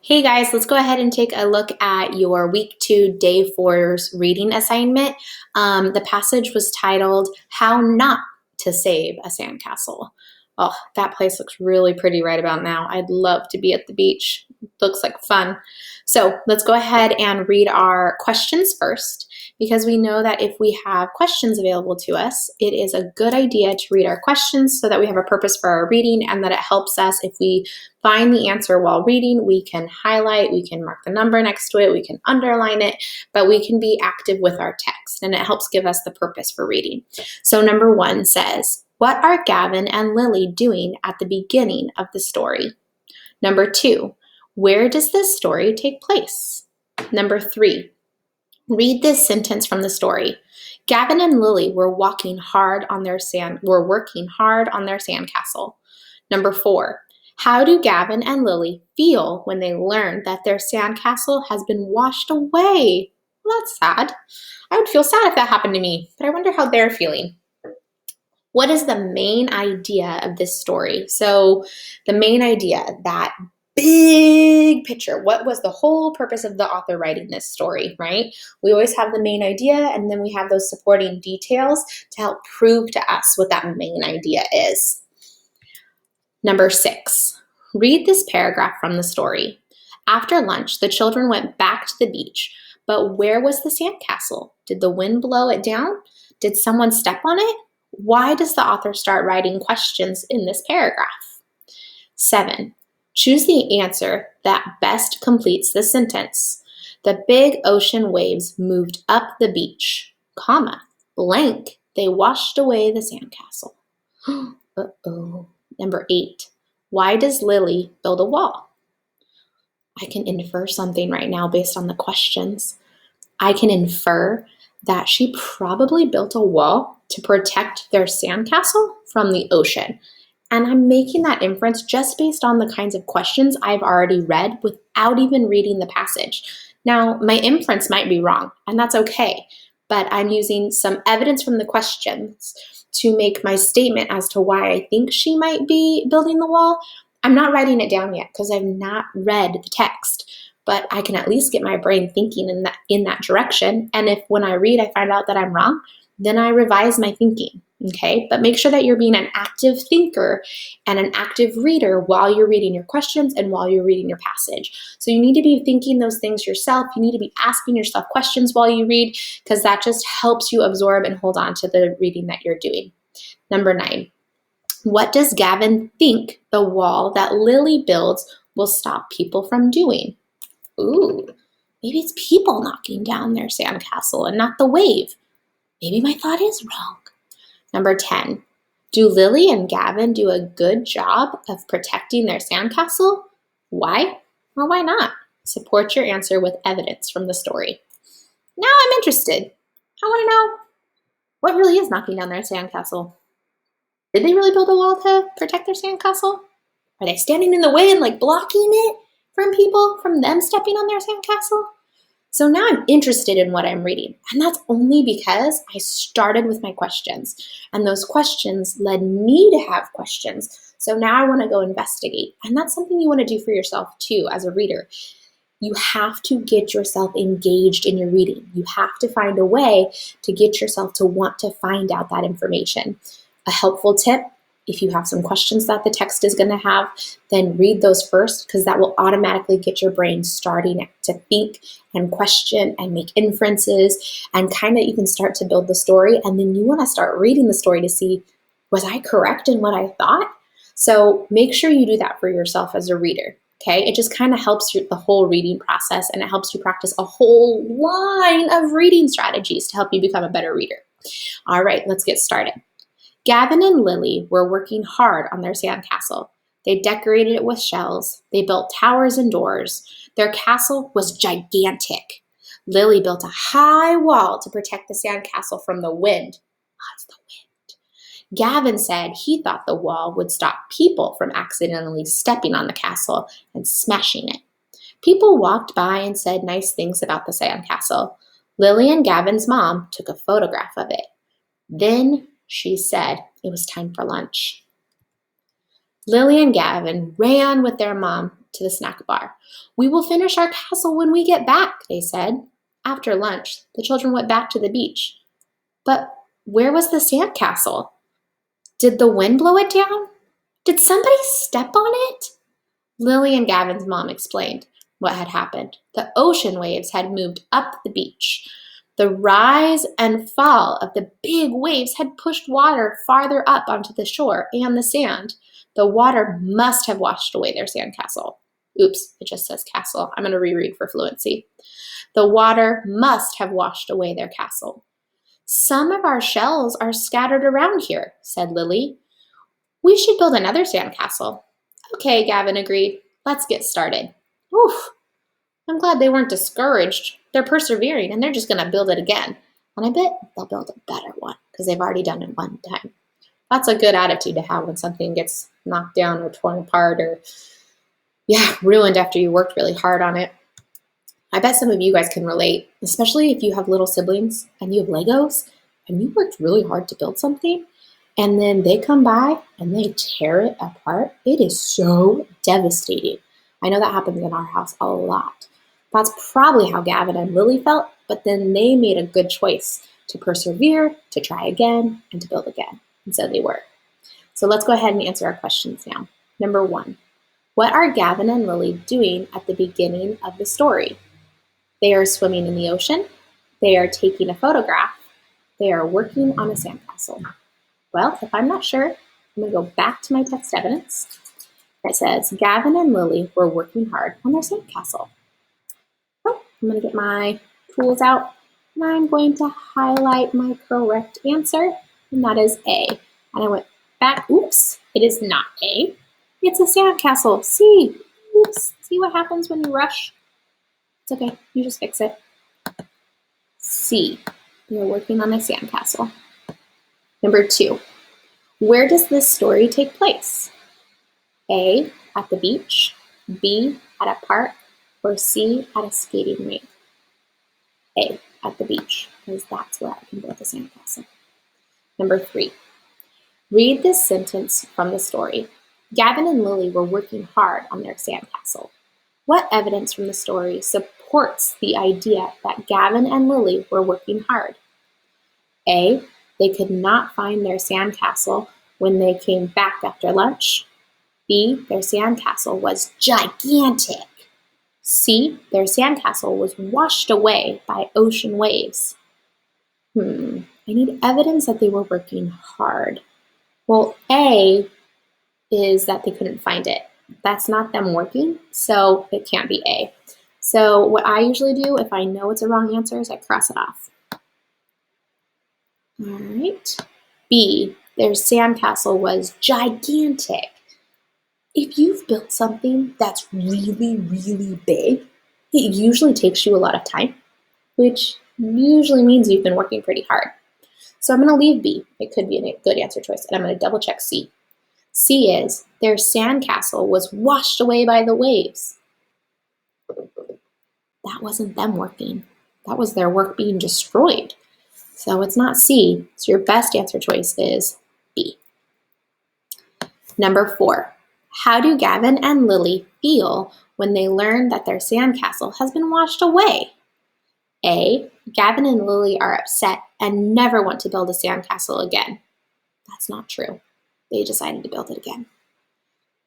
Hey guys, let's go ahead and take a look at your week 2, day 4's reading assignment. The passage was titled, How Not to Save a Sandcastle. Oh, that place looks really pretty right about now. I'd love to be at the beach. Looks like fun. So let's go ahead and read our questions first, because we know that if we have questions available to us, it is a good idea to read our questions so that we have a purpose for our reading and that it helps us if we find the answer while reading. We can highlight, we can mark the number next to it, we can underline it, but we can be active with our text and it helps give us the purpose for reading. So number 1 says, what are Gavin and Lily doing at the beginning of the story? Number 2, where does this story take place? Number 3, read this sentence from the story. Gavin and Lily were working hard on their sandcastle. Number 4, how do Gavin and Lily feel when they learn that their sandcastle has been washed away? Well, that's sad. I would feel sad if that happened to me, but I wonder how they're feeling. What is the main idea of this story? So the main idea, that big picture, what was the whole purpose of the author writing this story, right? We always have the main idea and then we have those supporting details to help prove to us what that main idea is. Number 6, read this paragraph from the story. After lunch, the children went back to the beach, but where was the sandcastle? Did the wind blow it down? Did someone step on it? Why does the author start writing questions in this paragraph? 7, choose the answer that best completes the sentence. The big ocean waves moved up the beach, comma, blank, they washed away the sandcastle. Uh-oh. Number 8, why does Lily build a wall? I can infer something right now based on the questions. I can infer that she probably built a wall to protect their sandcastle from the ocean. And I'm making that inference just based on the kinds of questions I've already read without even reading the passage. Now, my inference might be wrong, and that's okay, but I'm using some evidence from the questions to make my statement as to why I think she might be building the wall. I'm not writing it down yet because I've not read the text, but I can at least get my brain thinking in that direction. And if when I read I find out that I'm wrong, then I revise my thinking, okay? But make sure that you're being an active thinker and an active reader while you're reading your questions and while you're reading your passage. So you need to be thinking those things yourself. You need to be asking yourself questions while you read, because that just helps you absorb and hold on to the reading that you're doing. Number 9, what does Gavin think the wall that Lily builds will stop people from doing? Ooh, maybe it's people knocking down their sandcastle and not the wave. Maybe my thought is wrong. Number 10, do Lily and Gavin do a good job of protecting their sandcastle? Why or why not? Support your answer with evidence from the story. Now I'm interested. I want to know, what really is knocking down their sandcastle? Did they really build a wall to protect their sandcastle? Are they standing in the way and like blocking it from people, from them stepping on their sandcastle? So now I'm interested in what I'm reading, and that's only because I started with my questions, and those questions led me to have questions. So now I want to go investigate, and that's something you want to do for yourself too as a reader. You have to get yourself engaged in your reading. You have to find a way to get yourself to want to find out that information. A helpful tip, if you have some questions that the text is going to have, then read those first, because that will automatically get your brain starting to think and question and make inferences and kind of even start to build the story. And then you want to start reading the story to see, was I correct in what I thought? So make sure you do that for yourself as a reader. Okay, it just kind of helps the whole reading process, and it helps you practice a whole line of reading strategies to help you become a better reader. All right, let's get started. Gavin and Lily were working hard on their sandcastle. They decorated it with shells. They built towers and doors. Their castle was gigantic. Lily built a high wall to protect the sandcastle from the wind. It's the wind. Gavin said he thought the wall would stop people from accidentally stepping on the castle and smashing it. People walked by and said nice things about the sandcastle. Lily and Gavin's mom took a photograph of it. Then she said it was time for lunch. Lily and Gavin ran with their mom to the snack bar. "We will finish our castle when we get back," they said. After lunch, the children went back to the beach. But where was the sandcastle? Did the wind blow it down? Did somebody step on it? Lily and Gavin's mom explained what had happened. The ocean waves had moved up the beach. The rise and fall of the big waves had pushed water farther up onto the shore and the sand. The water must have washed away their sandcastle. Oops, it just says castle. I'm going to reread for fluency. The water must have washed away their castle. "Some of our shells are scattered around here," said Lily. "We should build another sandcastle." "Okay," Gavin agreed. "Let's get started." Oof, I'm glad they weren't discouraged. They're persevering and they're just going to build it again. And I bet they'll build a better one because they've already done it one time. That's a good attitude to have when something gets knocked down or torn apart or, ruined after you worked really hard on it. I bet some of you guys can relate, especially if you have little siblings and you have Legos and you worked really hard to build something and then they come by and they tear it apart. It is so devastating. I know that happens in our house a lot. That's probably how Gavin and Lily felt, but then they made a good choice to persevere, to try again, and to build again. And so they were. So let's go ahead and answer our questions now. Number 1, what are Gavin and Lily doing at the beginning of the story? They are swimming in the ocean. They are taking a photograph. They are working on a sandcastle. Well, if I'm not sure, I'm going to go back to my text evidence. It says, Gavin and Lily were working hard on their sandcastle. Oh, I'm going to get my tools out, and I'm going to highlight my correct answer, and that is A. And I went back. Oops, it is not A. It's a sandcastle. C. Oops. See what happens when you rush? It's okay. You just fix it. C. You're working on a sandcastle. Number 2. Where does this story take place? A, at the beach, B, at a park, or C, at a skating rink? A, at the beach, because that's where I can build a sandcastle. Number 3. Read this sentence from the story. Gavin and Lily were working hard on their sandcastle. What evidence from the story supports the idea that Gavin and Lily were working hard? A, they could not find their sandcastle when they came back after lunch. B, their sandcastle was gigantic. C, their sandcastle was washed away by ocean waves. I need evidence that they were working hard. Well, A is that they couldn't find it. That's not them working, so it can't be A. So what I usually do if I know it's a wrong answer is I cross it off. All right. B, their sandcastle was gigantic. If you've built something that's really, really big, it usually takes you a lot of time, which usually means you've been working pretty hard. So I'm going to leave B. It could be a good answer choice, and I'm going to double check C. C is their sandcastle was washed away by the waves. That wasn't them working. That was their work being destroyed. So it's not C. So your best answer choice is B. Number 4. How do Gavin and Lily feel when they learn that their sandcastle has been washed away? A, Gavin and Lily are upset and never want to build a sandcastle again. That's not true. They decided to build it again.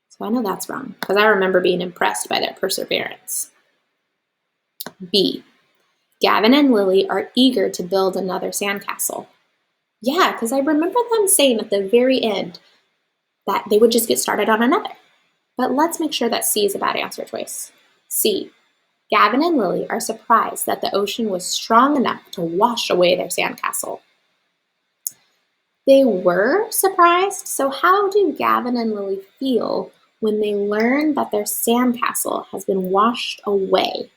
So I know that's wrong because I remember being impressed by their perseverance. B, Gavin and Lily are eager to build another sandcastle. Yeah, because I remember them saying at the very end that they would just get started on another. But let's make sure that C is a bad answer choice. C, Gavin and Lily are surprised that the ocean was strong enough to wash away their sandcastle. They were surprised, so how do Gavin and Lily feel when they learn that their sandcastle has been washed away?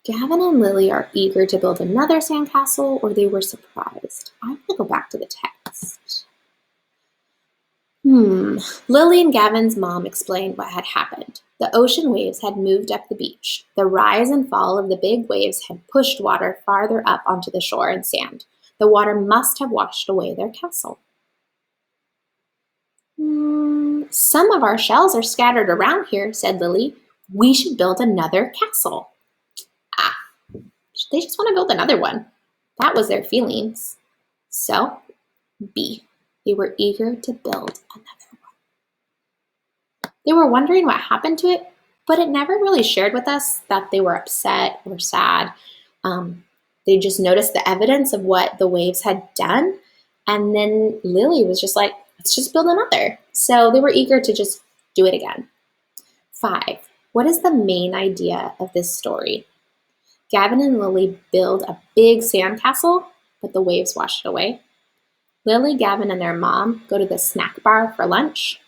Gavin and Lily are eager to build another sandcastle, or they were surprised? I'm going to go back to the text. Lily and Gavin's mom explained what had happened. The ocean waves had moved up the beach. The rise and fall of the big waves had pushed water farther up onto the shore and sand. The water must have washed away their castle. Some of our shells are scattered around here, said Lily. We should build another castle. Ah, they just want to build another one. That was their feelings. So, B. They were eager to build another one. They were wondering what happened to it, but it never really shared with us that they were upset or sad. They just noticed the evidence of what the waves had done, and then Lily was just like, let's just build another. So they were eager to just do it again. 5. What is the main idea of this story? Gavin and Lily build a big sandcastle, but the waves wash it away. Lily, Gavin, and their mom go to the snack bar for lunch.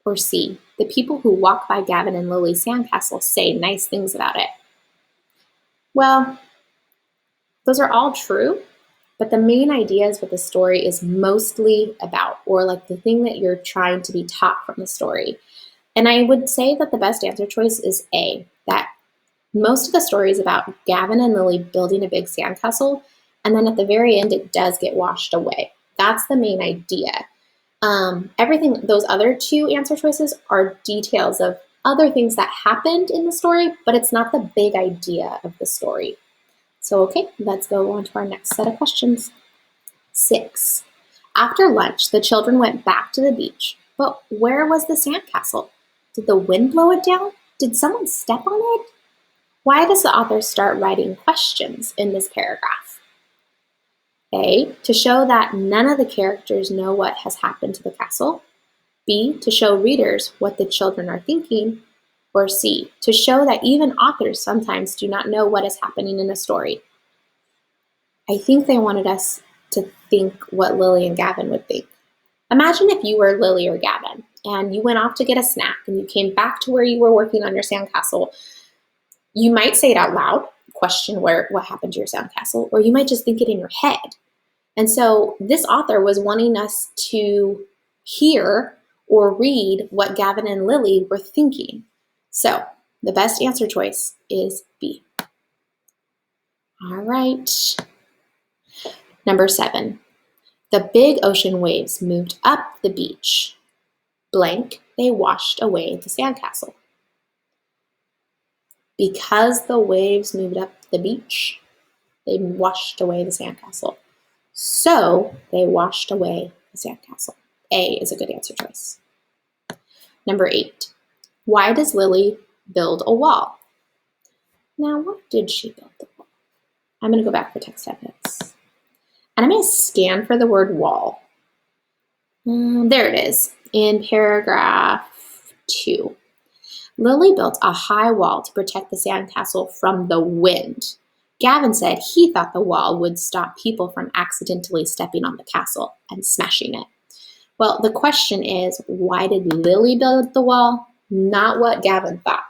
Or C. The people who walk by Gavin and Lily's sandcastle say nice things about it. Well, those are all true, but the main idea is what the story is mostly about, or like the thing that you're trying to be taught from the story. And I would say that the best answer choice is A, that most of the story is about Gavin and Lily building a big sandcastle, and then at the very end, it does get washed away. That's the main idea. Everything, those other 2 answer choices are details of other things that happened in the story, but it's not the big idea of the story. So, okay, let's go on to our next set of questions. 6. After lunch, the children went back to the beach, but where was the sandcastle? Did the wind blow it down? Did someone step on it? Why does the author start writing questions in this paragraph? A, to show that none of the characters know what has happened to the castle. B, to show readers what the children are thinking. Or C, to show that even authors sometimes do not know what is happening in a story. I think they wanted us to think what Lily and Gavin would think. Imagine if you were Lily or Gavin and you went off to get a snack and you came back to where you were working on your sandcastle. You might say it out loud, question what happened to your sandcastle, or you might just think it in your head. And so this author was wanting us to hear or read what Gavin and Lily were thinking. So the best answer choice is B. All right. Number 7. The big ocean waves moved up the beach. Blank, they washed away the sandcastle. Because the waves moved up the beach, they washed away the sandcastle. So they washed away the sandcastle. A is a good answer choice. Number 8. Why does Lily build a wall? Now, why did she build the wall? I'm going to go back for text evidence. And I'm going to scan for the word wall. There it is in paragraph 2. Lily built a high wall to protect the sandcastle from the wind. Gavin said he thought the wall would stop people from accidentally stepping on the castle and smashing it. Well, the question is, why did Lily build the wall? Not what Gavin thought.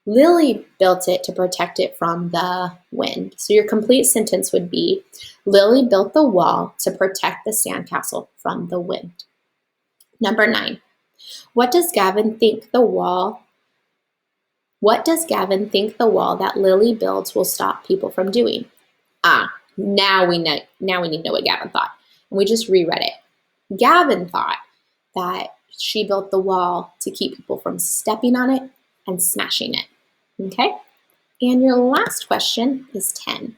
Lily built it to protect it from the wind. So your complete sentence would be, Lily built the wall to protect the sandcastle from the wind. Number 9. What does Gavin think the wall that Lily builds will stop people from doing? Now we need to know what Gavin thought. And we just reread it. Gavin thought that she built the wall to keep people from stepping on it and smashing it. Okay? And your last question is 10.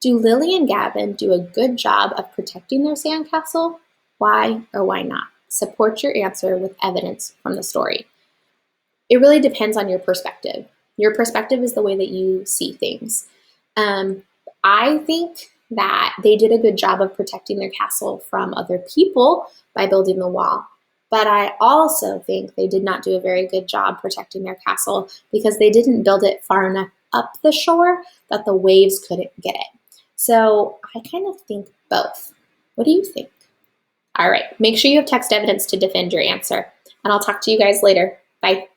Do Lily and Gavin do a good job of protecting their sandcastle? Why or why not? Support your answer with evidence from the story. It really depends on your perspective. Your perspective is the way that you see things. I think that they did a good job of protecting their castle from other people by building the wall. But I also think they did not do a very good job protecting their castle because they didn't build it far enough up the shore that the waves couldn't get it. So I kind of think both. What do you think? All right, make sure you have text evidence to defend your answer. And I'll talk to you guys later. Bye.